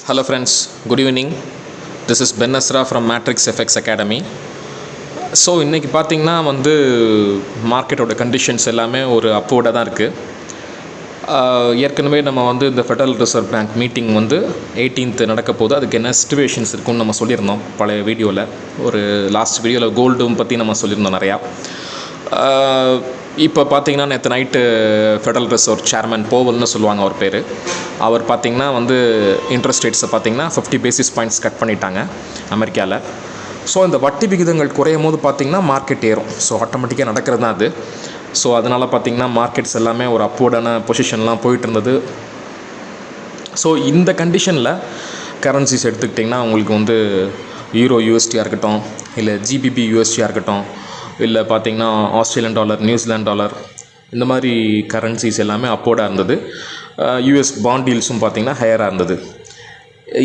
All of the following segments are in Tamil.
Hello friends, good evening. This is Ben Asra from Matrix FX Academy. So இன்றைக்கி பார்த்திங்கன்னா மார்க்கெட்டோட கண்டிஷன்ஸ் எல்லாமே ஒரு அப்போர்டாக தான் இருக்குது. ஏற்கனவே நம்ம இந்த federal reserve bank meeting 18th நடக்க போகுது. அதுக்கு என்ன சிச்சுவேஷன்ஸ் இருக்குன்னு நம்ம சொல்லியிருந்தோம் பழைய வீடியோவில். ஒரு லாஸ்ட் வீடியோவில் கோல்டும் பற்றி நம்ம சொல்லியிருந்தோம் நிறையா. இப்போ பார்த்திங்கன்னா நேற்று நைட்டு ஃபெடரல் ரிசர்வ் சேர்மன் போவல்னு சொல்லுவாங்க அவர் பேர். அவர் பார்த்திங்கன்னா இன்ட்ரெஸ்ட் ரேட்ஸை பார்த்திங்கன்னா 50 பேசிஸ் பாயிண்ட்ஸ் கட் பண்ணிட்டாங்க அமெரிக்காவில். ஸோ இந்த வட்டி விகிதங்கள் குறையும் போது பார்த்திங்கன்னா மார்க்கெட் ஏறும். ஸோ ஆட்டோமேட்டிக்காக நடக்கிறது தான் அது. ஸோ அதனால் பார்த்திங்கன்னா மார்க்கெட்ஸ் எல்லாமே ஒரு அப்போர்டான பொசிஷன்லாம் போயிட்டு இருந்தது. ஸோ இந்த கண்டிஷனில் கரன்சிஸ் எடுத்துக்கிட்டிங்கன்னா உங்களுக்கு யூரோ யூஎஸ்டியாக இருக்கட்டும், இல்லை ஜிபிபி யூஎஸ்டியாக இருக்கட்டும், இல்லை பார்த்திங்கன்னா ஆஸ்திரேலியன் டாலர், நியூசிலாந்து டாலர், இந்த மாதிரி கரன்சிஸ் எல்லாமே அப்போர்டாக இருந்தது. யூஎஸ் பாண்ட் டீல்ஸும் பார்த்திங்கன்னா ஹையராக இருந்தது.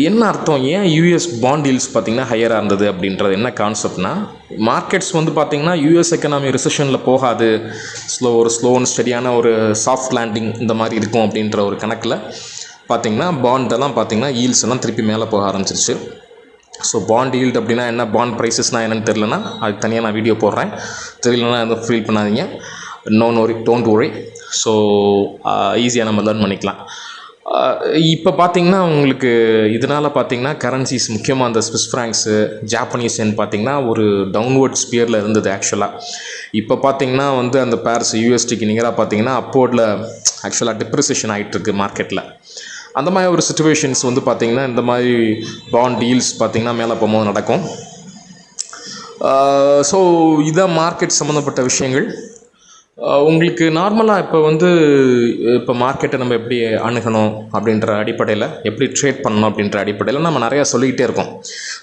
என்ன அர்த்தம், ஏன் யூஎஸ் பாண்ட் டீல்ஸ் பார்த்திங்கன்னா ஹையராக இருந்தது அப்படின்றது என்ன கான்செப்ட்னா, மார்க்கெட்ஸ் பார்த்திங்கன்னா யூஎஸ் எக்கனாமி ரிசெஷனில் போகாது, ஒரு ஸ்லோ அண்ட் ஸ்டெடியான ஒரு சாஃப்ட் லேண்டிங் இந்த மாதிரி இருக்கும் அப்படின்ற ஒரு கணக்கில் பார்த்திங்கன்னா பாண்டெல்லாம் பார்த்திங்கன்னா ஈல்ஸ் எல்லாம் திருப்பி மேலே போக ஆரம்பிச்சிருச்சு. ஸோ பாண்ட் ஈல்டு அப்படின்னா என்ன, பாண்ட் ப்ரைஸஸ்னால் என்னென்னு தெரிலனா அதுக்கு தனியாக நான் வீடியோ போடுறேன். தெரியலனா எதுவும் ஃபீல் பண்ணாதீங்க, டோன்ட் worry. ஸோ ஈஸியாக நம்ம லேர்ன் பண்ணிக்கலாம். இப்போ பார்த்திங்கன்னா உங்களுக்கு இதனால் பார்த்திங்கன்னா கரன்சிஸ் முக்கியமாக அந்த ஸ்விஸ் ஃப்ராங்க்ஸு, ஜாப்பனீஸ் என் பார்த்திங்கன்னா ஒரு டவுன்வர்ட் ஸ்பியரில் இருந்தது ஆக்சுவலாக. இப்போ பார்த்திங்கன்னா அந்த பேர்ஸ் யூஎஸ்டிக்கு நிகராக பார்த்திங்கன்னா அப்போர்டில் ஆக்சுவலாக டிப்ரிசியேஷன் ஆகிட்டுருக்கு மார்க்கெட்டில். அந்த மாதிரி ஒரு சுச்சுவேஷன்ஸ் பார்த்திங்கன்னா இந்த மாதிரி பாண்ட் டீல்ஸ் பார்த்திங்கன்னா மேலே போகும்போது நடக்கும். ஸோ இதான் மார்க்கெட் சம்மந்தப்பட்ட விஷயங்கள். உங்களுக்கு நார்மலாக இப்போ மார்க்கெட்டை நம்ம எப்படி அணுகணும் அப்படின்ற அடிப்படையில், எப்படி ட்ரேட் பண்ணணும் அப்படின்ற அடிப்படையில் நம்ம நிறையா சொல்லிக்கிட்டே இருக்கோம்.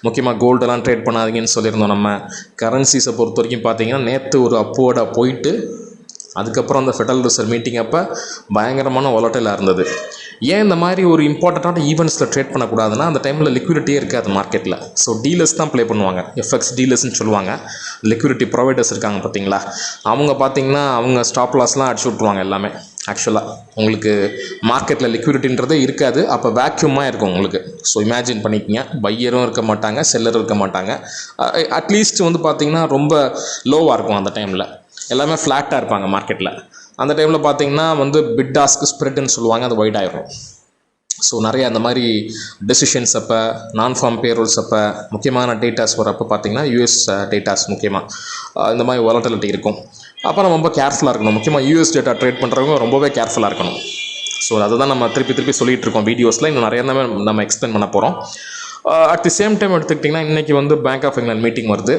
முக்கியமாக கோல்டெல்லாம் ட்ரேட் பண்ணாதீங்கன்னு சொல்லியிருந்தோம். நம்ம கரன்சிஸை பொறுத்த வரைக்கும் பார்த்திங்கன்னா நேற்று ஒரு அப்போர்டாக போயிட்டு அதுக்கப்புறம் அந்த ஃபெடரல் ரிசர்வ் மீட்டிங் அப்போ பயங்கரமான வாலட்டைலாக இருந்தது. ஏன் இந்த மாதிரி ஒரு இம்பார்ட்டண்ட்டான ஈவெண்ட்ஸில் ட்ரேட் பண்ணக்கூடாதுன்னா, அந்த டைமில் லிக்விடிட்டியே இருக்காது மார்க்கெட்டில். ஸோ டீலர்ஸ் தான் ப்ளே பண்ணுவாங்க, எஃப்எக்ஸ் டீலர்ஸ்னு சொல்லுவாங்க. லிக்விடிட்டி ப்ரொவைடர்ஸ் இருக்காங்க பார்த்தீங்களா, அவங்க பார்த்திங்கன்னா அவங்க ஸ்டாப் லாஸ்லாம் அடிச்சு விட்ருவாங்க எல்லாமே. ஆக்சுவலாக உங்களுக்கு மார்க்கெட்டில் லிக்விடிட்டின்றதே இருக்காது, அப்போ வேக்யூமாக இருக்கும் உங்களுக்கு. ஸோ இமேஜின் பண்ணிக்கங்க, பையரும் இருக்க மாட்டாங்க, செல்லரும் இருக்க மாட்டாங்க. அட்லீஸ்ட் பார்த்திங்கன்னா ரொம்ப லோவாக இருக்கும் அந்த டைமில், எல்லாமே ஃப்ளாட்டாக இருப்பாங்க மார்க்கெட்டில். அந்த டைமில் பார்த்திங்கன்னா பிட் ஆஸ்க் ஸ்ப்ரெட்னு சொல்லுவாங்க, அது வைட் ஆகிடும். ஸோ நிறைய அந்த மாதிரி டெசிஷன்ஸ் அப்போ, நான் ஃபார்ம் பேரோல்ஸ் அப்போ, முக்கியமான டேட்டாஸ் வரப்போ பார்த்திங்கன்னா யூஎஸ் டேட்டாஸ் முக்கியமாக இந்த மாதிரி வாலட்டிலிட்டி இருக்கும். அப்போ நம்ம ரொம்ப கேர்ஃபுல்லாக இருக்கணும். முக்கியமாக யூஎஸ் டேட்டா ட்ரேட் பண்ணுறவங்க ரொம்பவே கேர்ஃபுல்லாக இருக்கணும். ஸோ அதை தான் நம்ம திருப்பி சொல்லிகிட்டு இருக்கோம் வீடியோஸில். இன்னும் நிறைய நம்ம எக்ஸ்பிளைன் பண்ண போகிறோம். அட் தி சேம் டைம் எடுத்துக்கிட்டிங்கன்னா இன்றைக்கி பேங்க் ஆஃப் இங்கிலாந்து மீட்டிங் வருது.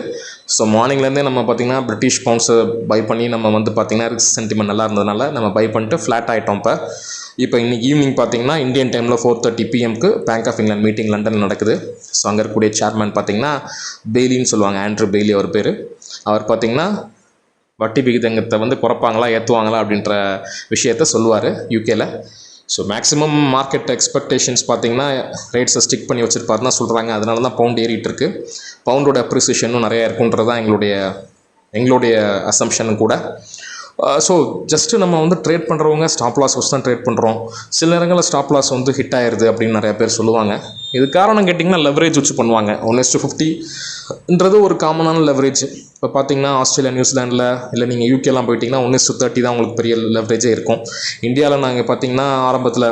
ஸோ மார்னிங்லேருந்தே நம்ம பார்த்திங்கன்னா பிரிட்டிஷ் பவுண்ட்ஸை பை பண்ணி நம்ம பார்த்திங்கன்னா ரிஸ்க் சென்டிமெண்ட் நல்லா இருந்ததுனால நம்ம பை பண்ணிட்டு ஃப்ளாட் ஆகிட்டோம். இப்போ இன்றைக்கி ஈவினிங் பார்த்திங்கன்னா இந்தியன் டைமில் 4:30 PM bank of England meeting லண்டனில் நடக்குது. ஸோ அங்கே இருக்கக்கூடிய சேர்மன் பார்த்திங்கன்னா பெய்லின்னு சொல்லுவாங்க, ஆண்ட்ரூ பெய்லி அவர் பேர். அவர் பார்த்திங்கன்னா வட்டி விகிதங்கத்தை குறைப்பாங்களா ஏற்றுவாங்களா அப்படின்ற விஷயத்த சொல்லுவார் யூகேல. ஸோ மேக்ஸிமம் மார்க்கெட் எக்ஸ்பெக்டேஷன்ஸ் பார்த்திங்கன்னா ரேட்ஸை ஸ்டிக் பண்ணி வச்சுருப்பாரு தான் சொல்கிறாங்க. அதனால தான் பவுண்ட் ஏறிட்டுருக்கு. பவுண்டோட அப்ரிசியேஷனும் நிறையா இருக்குன்றது தான் எங்களுடைய அசம்ஷனும் கூட. ஸோ ஜஸ்ட்டு நம்ம ட்ரேட் பண்ணுறவங்க ஸ்டாப் லாஸ் வச்சு தான் ட்ரேட் பண்ணுறோம். சில நேரங்களில் ஸ்டாப் லாஸ் ஹிட் ஆயிடுது அப்படின்னு நிறையா பேர் சொல்லுவாங்க. இது காரணம் கேட்டிங்கன்னா லெவரேஜ் வச்சு பண்ணுவாங்க. 1:50ன்றது ஒரு காமனான லெவரேஜ். இப்போ பார்த்திங்கன்னா ஆஸ்திரேலியா, நியூசிலாண்டில், இல்லை நீங்கள் யூகேலாம் போயிட்டிங்கன்னா 1:30 தான் உங்களுக்கு பெரிய லெவரேஜே இருக்கும். இந்தியாவில் நாங்கள் பார்த்திங்கன்னா ஆரம்பத்தில்,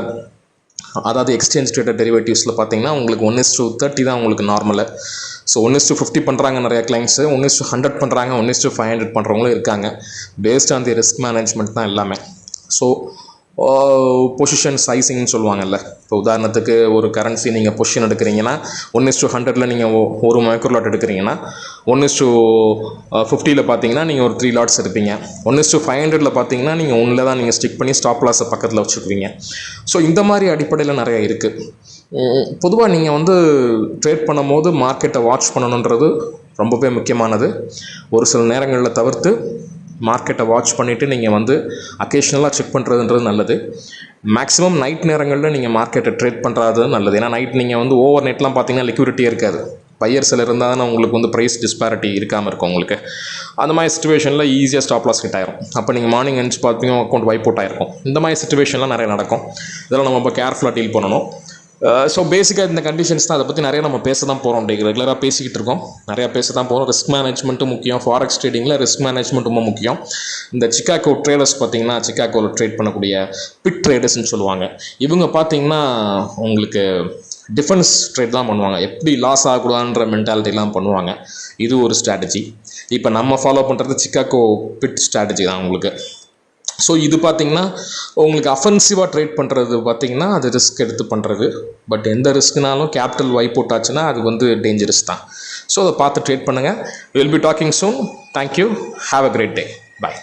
அதாவது எக்ஸ்சேஞ்ச் ட்ரேடட் டெரிவேட்டிவ்ஸில் பார்த்திங்கன்னா உங்களுக்கு 1:30 தான் உங்களுக்கு நார்மலு. ஸோ 1:50 பண்ணுறாங்க நிறையா கிளைண்ட்ஸு, 1:100 பண்ணுறாங்க, 1:500 பண்ணுறவங்களும் இருக்காங்க. Based on the risk management தான் எல்லாமே. ஸோ பொசிஷன் சைஸிங்னு சொல்லுவாங்கல்ல. இப்போ உதாரணத்துக்கு ஒரு கரன்சி நீங்கள் பொசிஷன் எடுக்கிறீங்கன்னா 1:100 நீங்கள் ஒரு மைக்ரோ லாட் எடுக்கிறீங்கன்னா 1:50 பார்த்தீங்கன்னா நீங்கள் ஒரு 3 லாட்ஸ் எடுப்பீங்க. 1:500 பார்த்தீங்கன்னா நீங்கள் ஒன்றில் தான் நீங்கள் ஸ்டிக் பண்ணி ஸ்டாப் லாஸை பக்கத்தில் வச்சுக்குவீங்க. ஸோ இந்த மாதிரி அடிப்படையில் நிறையா இருக்குது. பொதுவாக நீங்கள் ட்ரேட் பண்ணும் போது மார்க்கெட்டை வாட்ச் பண்ணணுன்றது ரொம்பவே முக்கியமானது. ஒரு சில நேரங்களில் தவிர்த்து மார்க்கெட்டை வாட்ச் பண்ணிவிட்டு நீங்கள் அக்கேஷ்னலாக செக் பண்ணுறதுன்றது நல்லது. மேக்ஸிமம் நைட் நேரங்களில் நீங்கள் மார்க்கெட்டை ட்ரேட் பண்ணுறது நல்லது. ஏன்னா நைட் நீங்கள் ஓவர் நைட்லாம் பார்த்திங்கன்னா லிக்விடிட்டியே இருக்காது. பையர்ஸில் இருந்தால் தானே உங்களுக்கு ப்ரைஸ் டிஸ்பாரிட்டி இருக்காமல் இருக்கும் உங்களுக்கு. அந்த மாதிரி சிச்சுவேஷனில் ஈஸியாக ஸ்டாப் லாஸ் ஹிட் ஆயிரும். அப்போ நீங்கள் மார்னிங் பார்த்தீங்கன்னா அக்கௌண்ட் வைப் அவுட் ஆகிருக்கும். இந்த மாதிரி சிச்சுவேஷன்லாம் நிறைய நடக்கும். இதெல்லாம் நம்ம ரொம்ப கேர்ஃபுல்லாக டீல் பண்ணணும். ஸோ பேசிக்காக இந்த கண்டிஷன்ஸ் தான். அதை பற்றி நிறைய நம்ம பேச தான் போகிறோம். ரெகுலராக பேசிக்கிட்டு இருக்கோம், நிறையா பேச தான் போகிறோம். ரிஸ்க் மேனேஜ்மெண்ட்டும் முக்கியம், ஃபாரெக்ஸ் ட்ரேடிங்கில் ரிஸ்க் மேனேஜ்மெண்ட் ரொம்ப முக்கியம். இந்த சிக்காகோ ட்ரேடர்ஸ் பார்த்திங்கன்னா, சிக்காகோவில் ட்ரேட் பண்ணக்கூடிய பிட் ட்ரேடர்ஸ்னு சொல்லுவாங்க. இவங்க பார்த்திங்கன்னா உங்களுக்கு டிஃபென்ஸ் ட்ரேட் தான் பண்ணுவாங்க, எப்படி லாஸ் ஆகக்கூடாதுன்ற மென்டாலிட்டிலாம் பண்ணுவாங்க. இது ஒரு ஸ்ட்ராட்டஜி. இப்போ நம்ம ஃபாலோ பண்ணுறது சிக்காகோ பிட் ஸ்ட்ராட்டஜி தான் உங்களுக்கு. ஸோ இது பார்த்திங்கன்னா உங்களுக்கு அஃபென்சிவாக ட்ரேட் பண்ணுறது பார்த்திங்கன்னா அது ரிஸ்க் எடுத்து பண்ணுறது. பட் எந்த ரிஸ்க்னாலும் கேபிட்டல் வைப் அவுட் ஆச்சுன்னா அது வந்து டேஞ்சரஸ் தான். ஸோ அதை பார்த்து ட்ரேட் பண்ணுங்கள். Will be talking soon. Thank you. Have a great day. Bye.